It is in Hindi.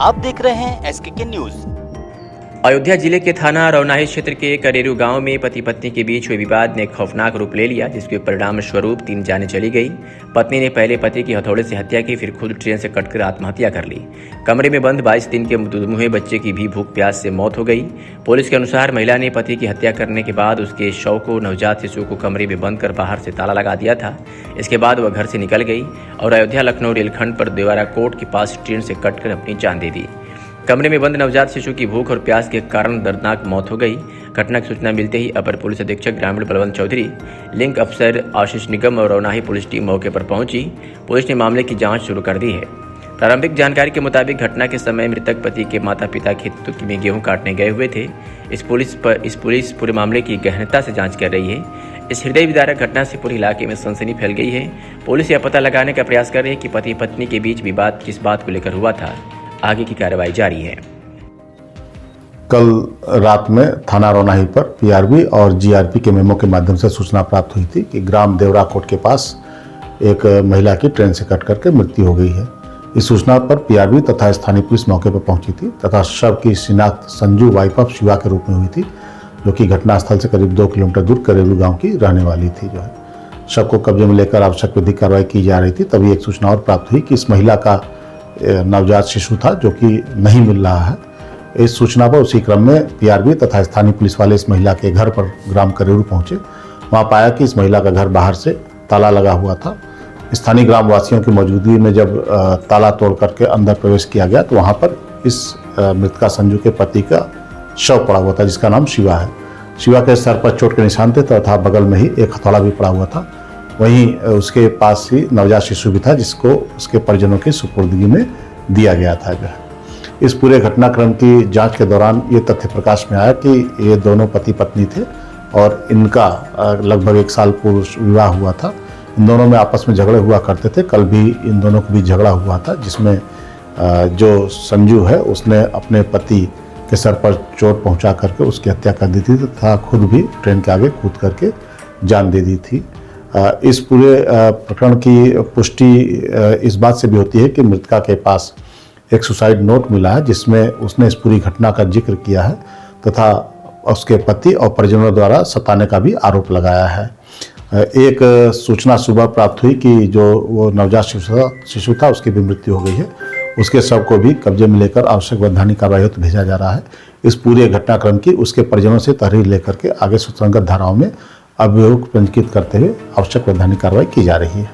आप देख रहे हैं SKK न्यूज। अयोध्या जिले के थाना रौनाही क्षेत्र के करेरू गांव में पति पत्नी के बीच हुए विवाद ने खौफनाक रूप ले लिया, जिसके परिणाम स्वरूप 3 जानें चली गई। पत्नी ने पहले पति की हथौड़े से हत्या की, फिर खुद ट्रेन से कटकर आत्महत्या कर ली। कमरे में बंद 22 दिन के दुधमुहे बच्चे की भी भूख प्यास से मौत हो गई। पुलिस के अनुसार महिला ने पति की हत्या करने के बाद उसके शव को, नवजात शिशु को कमरे में बंद कर बाहर से ताला लगा दिया था। इसके बाद वह घर से निकल गई और अयोध्या लखनऊ रेलखंड पर देवारा कोट के पास ट्रेन से कटकर अपनी जान दे दी। कमरे में बंद नवजात शिशु की भूख और प्यास के कारण दर्दनाक मौत हो गई। घटना की सूचना मिलते ही अपर पुलिस अधीक्षक ग्रामीण बलवंत चौधरी, लिंक अफसर आशीष निगम और रौनाही पुलिस टीम मौके पर पहुंची। पुलिस ने मामले की जांच शुरू कर दी है। प्रारंभिक जानकारी के मुताबिक घटना के समय मृतक पति के माता पिता खेत में गेहूं काटने गए हुए थे। इस पुलिस पूरे मामले की गहनता से जाँच कर रही है। इस हृदय विदारक घटना से पूरे इलाके में सनसनी फैल गई है। पुलिस यह पता लगाने का प्रयास कर रही है कि पति पत्नी के बीच विवाद किस बात को लेकर हुआ था। आगे की कार्रवाई जारी है। कल रात में थाना रौनाही पर पीआरबी और जीआरपी के मेमो के माध्यम से सूचना प्राप्त हुई थी कि ग्राम देवरा कोट के पास एक महिला की ट्रेन से कट करके मृत्यु हो गई है। इस सूचना पर पीआरबी तथा स्थानीय पुलिस मौके पर पहुंची थी तथा शव की शिनाख्त संजू वाइफ ऑफ शिवा के रूप में हुई थी, जो कि घटनास्थल से करीब 2 किलोमीटर दूर करेरू गाँव की रहने वाली थी। शव को कब्जे में लेकर आवश्यक विधिक कार्रवाई की जा रही थी। तभी एक सूचना और प्राप्त हुई कि इस महिला का नवजात शिशु था जो कि नहीं मिल रहा है। इस सूचना पर उसी क्रम में पीआरबी तथा स्थानीय पुलिस वाले इस महिला के घर पर ग्राम करेरू पहुंचे। वहां पाया कि इस महिला का घर बाहर से ताला लगा हुआ था। स्थानीय ग्रामवासियों की मौजूदगी में जब ताला तोड़ करके अंदर प्रवेश किया गया तो वहां पर इस मृतका संजू के पति का शव पड़ा हुआ था, जिसका नाम शिवा है। शिवा के सर पर चोट के निशान थे तथा बगल में ही एक हथौड़ा भी पड़ा हुआ था। वहीं उसके पास ही नवजात शिशु भी था, जिसको उसके परिजनों की सुपुर्दगी में दिया गया था। इस पूरे घटनाक्रम की जांच के दौरान ये तथ्य प्रकाश में आया कि ये दोनों पति पत्नी थे और इनका लगभग 1 साल पूर्व विवाह हुआ था। इन दोनों में आपस में झगड़े हुआ करते थे। कल भी इन दोनों को भी झगड़ा हुआ था, जिसमें जो संजू है उसने अपने पति के सर पर चोट पहुँचा करके उसकी हत्या कर दी थी तथा खुद भी ट्रेन के आगे कूद करके जान दे दी थी। इस पूरे प्रकरण की पुष्टि इस बात से भी होती है कि मृतका के पास एक सुसाइड नोट मिला है, जिसमें उसने इस पूरी घटना का जिक्र किया है तथा उसके पति और परिजनों द्वारा सताने का भी आरोप लगाया है। एक सूचना सुबह प्राप्त हुई कि जो वो नवजात शिशु था उसकी भी मृत्यु हो गई है। उसके शव को भी कब्जे में लेकर आवश्यक वैधानिक कार्रवाई हेतु भेजा जा रहा है। इस पूरे घटनाक्रम की उसके परिजनों से तहरीर लेकर के आगे सुसंगत धाराओं में अभियोग पंजीकृत करते हुए आवश्यक वैधानिक कार्रवाई की जा रही है।